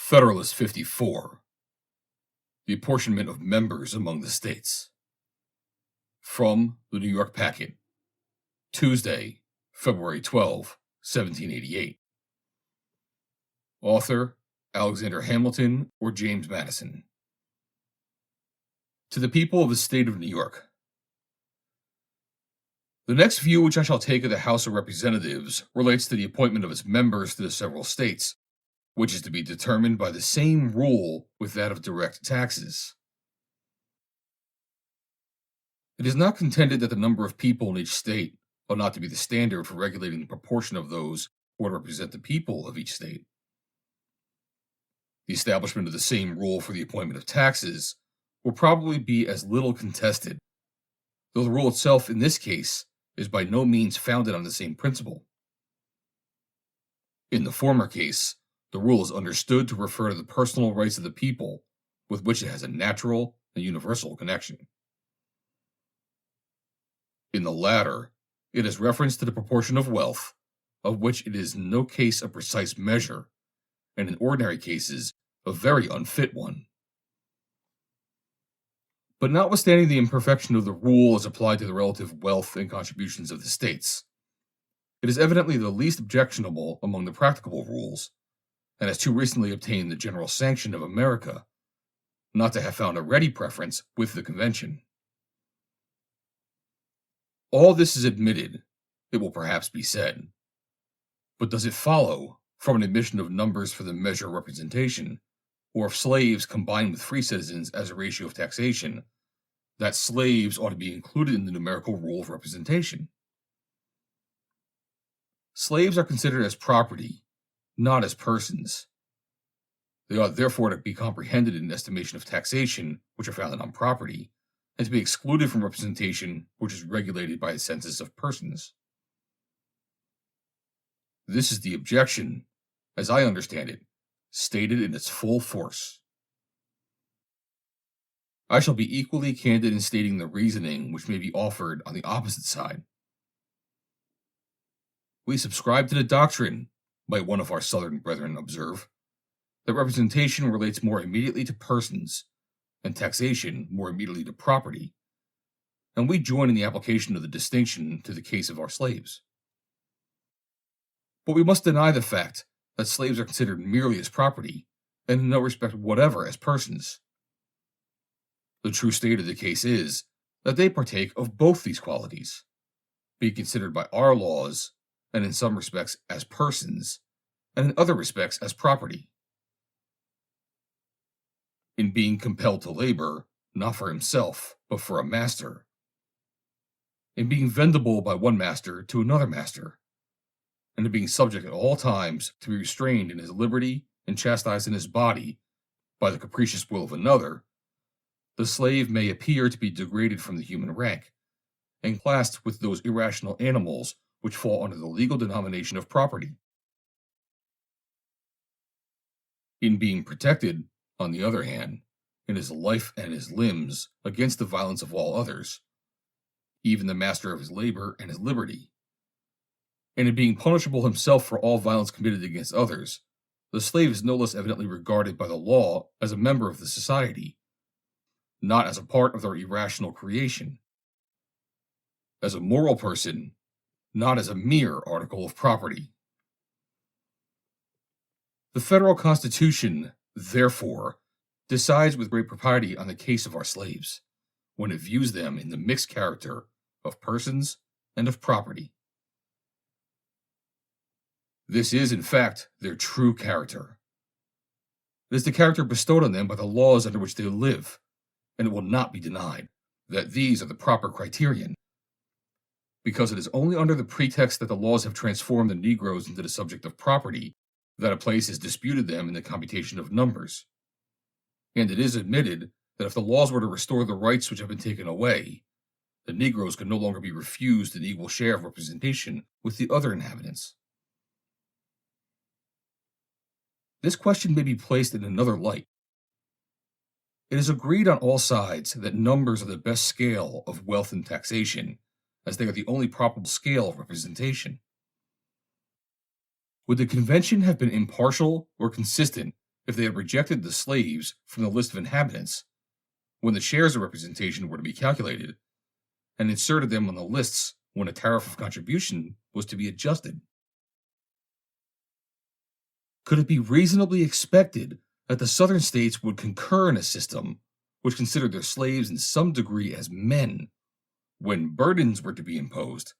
Federalist 54. The Apportionment of Members Among the States. From the New York Packet, Tuesday, February 12, 1788. Author, Alexander Hamilton or James Madison. To the people of the state of New York. The next view which I shall take of the House of Representatives relates to the appointment of its members to the several states, which is to be determined by the same rule with that of direct taxes. It is not contended that the number of people in each state ought not to be the standard for regulating the proportion of those who would represent the people of each state. The establishment of the same rule for the appointment of taxes will probably be as little contested, though the rule itself in this case is by no means founded on the same principle. In the former case, the rule is understood to refer to the personal rights of the people, with which it has a natural and universal connection. In the latter, it has reference to the proportion of wealth, of which it is in no case a precise measure, and in ordinary cases a very unfit one. But notwithstanding the imperfection of the rule as applied to the relative wealth and contributions of the states, it is evidently the least objectionable among the practicable rules, and has too recently obtained the general sanction of America, not to have found a ready preference with the convention. All this is admitted, it will perhaps be said, but does it follow, from an admission of numbers for the measure of representation, or of slaves combined with free citizens as a ratio of taxation, that slaves ought to be included in the numerical rule of representation? Slaves are considered as property, not as persons. They ought therefore to be comprehended in the estimation of taxation, which are founded on property, and to be excluded from representation, which is regulated by a census of persons. This is the objection, as I understand it, stated in its full force. I shall be equally candid in stating the reasoning which may be offered on the opposite side. We subscribe to the doctrine, might one of our Southern brethren observe, that representation relates more immediately to persons, and taxation more immediately to property, and we join in the application of the distinction to the case of our slaves. But we must deny the fact that slaves are considered merely as property, and in no respect whatever as persons. The true state of the case is that they partake of both these qualities, being considered by our laws, and in some respects as persons, and in other respects as property. In being compelled to labor, not for himself, but for a master. In being vendible by one master to another master, and in being subject at all times to be restrained in his liberty and chastised in his body by the capricious will of another, the slave may appear to be degraded from the human rank, and classed with those irrational animals which fall under the legal denomination of property. In being protected, on the other hand, in his life and his limbs against the violence of all others, even the master of his labor and his liberty, and in being punishable himself for all violence committed against others, the slave is no less evidently regarded by the law as a member of the society, not as a part of their irrational creation, as a moral person, not as a mere article of property. The federal Constitution, therefore, decides with great propriety on the case of our slaves, when it views them in the mixed character of persons and of property. This is, in fact, their true character. It is the character bestowed on them by the laws under which they live, and it will not be denied that these are the proper criterion, because it is only under the pretext that the laws have transformed the Negroes into the subject of property that a place has disputed them in the computation of numbers. And it is admitted that if the laws were to restore the rights which have been taken away, the Negroes could no longer be refused an equal share of representation with the other inhabitants. This question may be placed in another light. It is agreed on all sides that numbers are the best scale of wealth and taxation, as they are the only probable scale of representation. Would the convention have been impartial or consistent if they had rejected the slaves from the list of inhabitants when the shares of representation were to be calculated, and inserted them on the lists when a tariff of contribution was to be adjusted. Could it be reasonably expected that the Southern states would concur in a system which considered their slaves in some degree as men when burdens were to be imposed,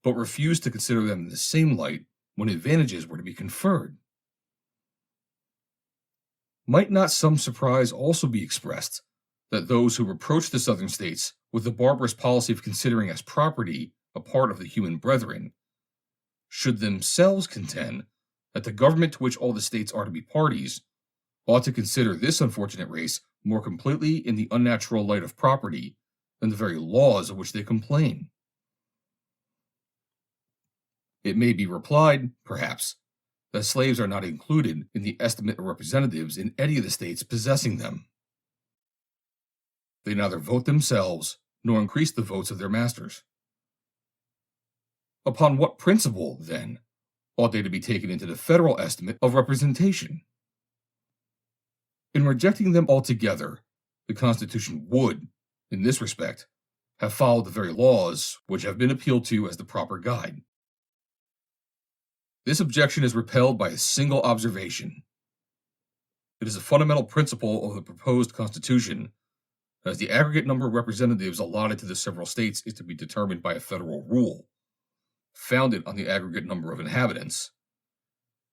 but refused to consider them in the same light when advantages were to be conferred? Might not some surprise also be expressed that those who reproach the Southern states with the barbarous policy of considering as property a part of the human brethren should themselves contend that the government to which all the states are to be parties ought to consider this unfortunate race more completely in the unnatural light of property than the very laws of which they complain? It may be replied, perhaps, that slaves are not included in the estimate of representatives in any of the states possessing them. They neither vote themselves nor increase the votes of their masters. Upon what principle, then, ought they to be taken into the federal estimate of representation? In rejecting them altogether, the Constitution would, in this respect, have followed the very laws which have been appealed to as the proper guide. This objection is repelled by a single observation. It is a fundamental principle of the proposed Constitution, as the aggregate number of representatives allotted to the several states is to be determined by a federal rule, founded on the aggregate number of inhabitants.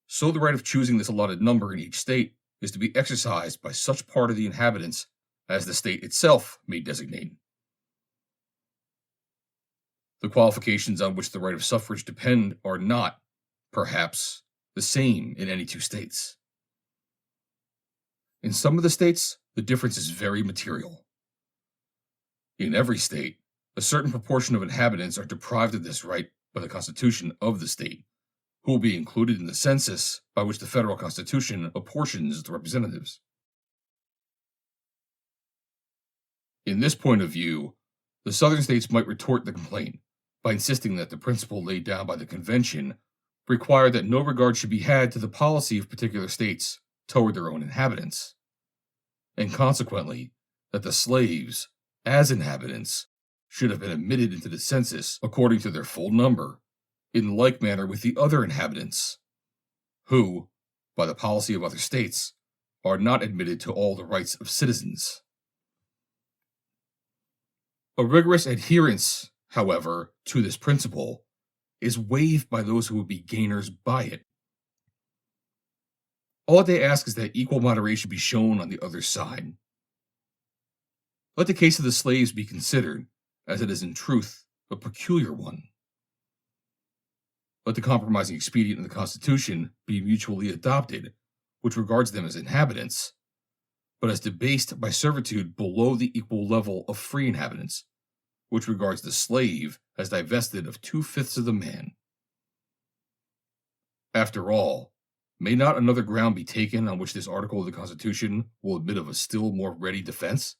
So the right of choosing this allotted number in each state is to be exercised by such part of the inhabitants as the state itself may designate. The qualifications on which the right of suffrage depend are not, perhaps, the same in any two states. In some of the states, the difference is very material. In every state, a certain proportion of inhabitants are deprived of this right by the constitution of the state, who will be included in the census by which the federal constitution apportions the representatives. In this point of view, the Southern states might retort the complaint by insisting that the principle laid down by the convention required that no regard should be had to the policy of particular states toward their own inhabitants, and consequently that the slaves, as inhabitants, should have been admitted into the census according to their full number, in like manner with the other inhabitants, who, by the policy of other states, are not admitted to all the rights of citizens. A rigorous adherence, however, to this principle is waived by those who would be gainers by it. All they ask is that equal moderation be shown on the other side. Let the case of the slaves be considered, as it is in truth a peculiar one. Let the compromising expedient in the Constitution be mutually adopted, which regards them as inhabitants, but as debased by servitude below the equal level of free inhabitants, which regards the slave as divested of 2/5 of the man. After all, may not another ground be taken on which this article of the Constitution will admit of a still more ready defense?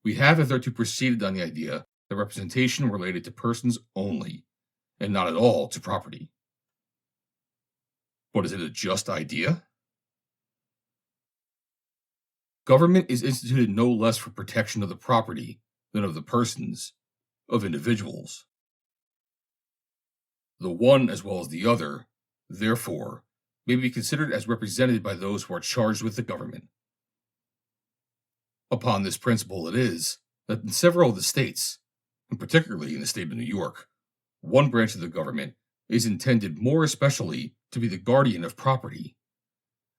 We have hitherto proceeded on the idea that representation related to persons only, and not at all to property. But is it a just idea? Government is instituted no less for protection of the property than of the persons, of individuals. The one as well as the other, therefore, may be considered as represented by those who are charged with the government. Upon this principle it is that in several of the states, and particularly in the state of New York, one branch of the government is intended more especially to be the guardian of property,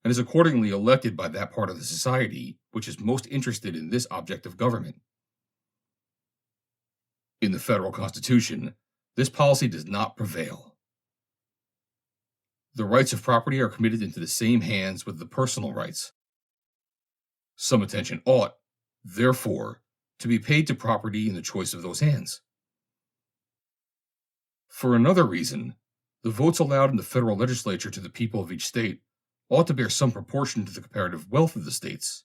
and is accordingly elected by that part of the society which is most interested in this object of government. In the federal Constitution, this policy does not prevail. The rights of property are committed into the same hands with the personal rights. Some attention ought, therefore, to be paid to property in the choice of those hands. For another reason, the votes allowed in the federal legislature to the people of each state ought to bear some proportion to the comparative wealth of the states.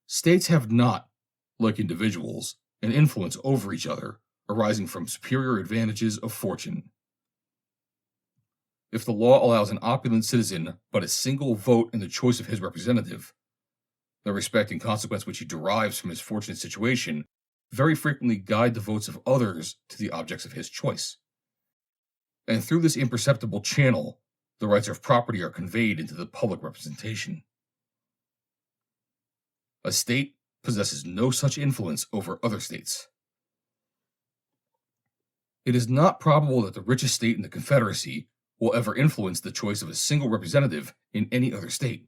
States have not, like individuals, an influence over each other arising from superior advantages of fortune. If the law allows an opulent citizen but a single vote in the choice of his representative, the respect and consequence which he derives from his fortunate situation very frequently guide the votes of others to the objects of his choice. And through this imperceptible channel, the rights of property are conveyed into the public representation. A state possesses no such influence over other states. It is not probable that the richest state in the Confederacy will ever influence the choice of a single representative in any other state.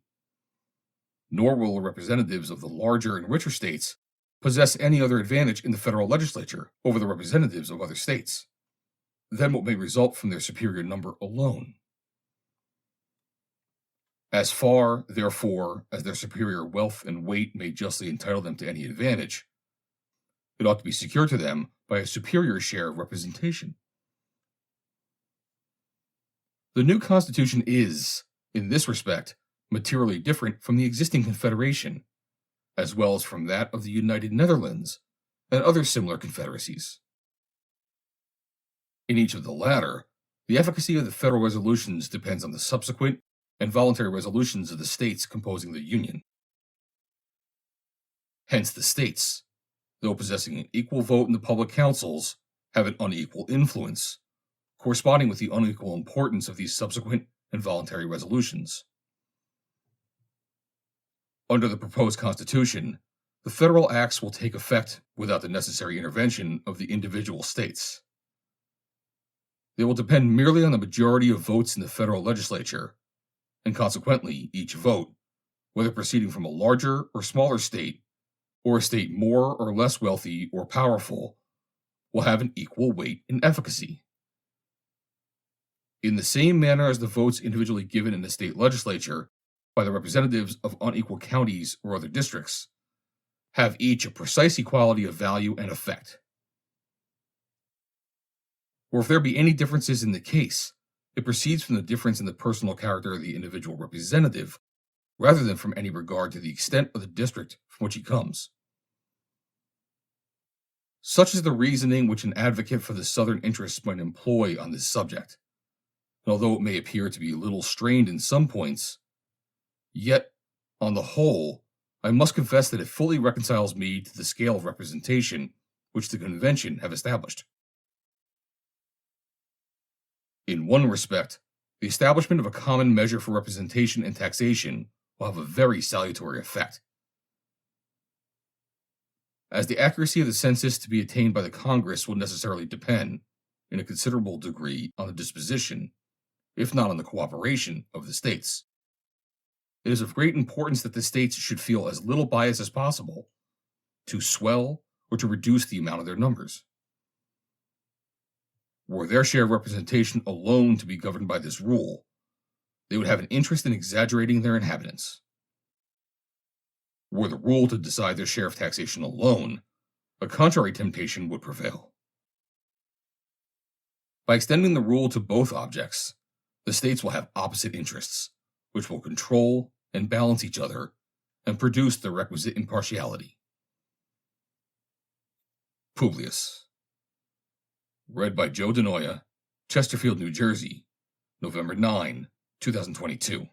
Nor will the representatives of the larger and richer states possess any other advantage in the federal legislature over the representatives of other states than what may result from their superior number alone. As far, therefore, as their superior wealth and weight may justly entitle them to any advantage, it ought to be secured to them by a superior share of representation. The new Constitution is, in this respect, materially different from the existing Confederation, as well as from that of the United Netherlands and other similar confederacies. In each of the latter, the efficacy of the federal resolutions depends on the subsequent and voluntary resolutions of the states composing the Union. Hence the states, though possessing an equal vote in the public councils, have an unequal influence, corresponding with the unequal importance of these subsequent and voluntary resolutions. Under the proposed Constitution, the federal acts will take effect without the necessary intervention of the individual states. They will depend merely on the majority of votes in the federal legislature, and consequently, each vote, whether proceeding from a larger or smaller state, or a state more or less wealthy or powerful, will have an equal weight and efficacy. In the same manner as the votes individually given in the state legislature by the representatives of unequal counties or other districts have each a precise equality of value and effect. Or if there be any differences in the case, it proceeds from the difference in the personal character of the individual representative, rather than from any regard to the extent of the district from which he comes. Such is the reasoning which an advocate for the Southern interests might employ on this subject, and although it may appear to be a little strained in some points, yet, on the whole, I must confess that it fully reconciles me to the scale of representation which the Convention have established. In one respect, the establishment of a common measure for representation and taxation will have a very salutary effect. As the accuracy of the census to be attained by the Congress will necessarily depend, in a considerable degree, on the disposition, if not on the cooperation, of the states, it is of great importance that the states should feel as little bias as possible to swell or to reduce the amount of their numbers. Were their share of representation alone to be governed by this rule, they would have an interest in exaggerating their inhabitants. Were the rule to decide their share of taxation alone, a contrary temptation would prevail. By extending the rule to both objects, the states will have opposite interests, which will control and balance each other and produce the requisite impartiality. Publius. Read by Joe DeNoia, Chesterfield, New Jersey, November 9, 2022.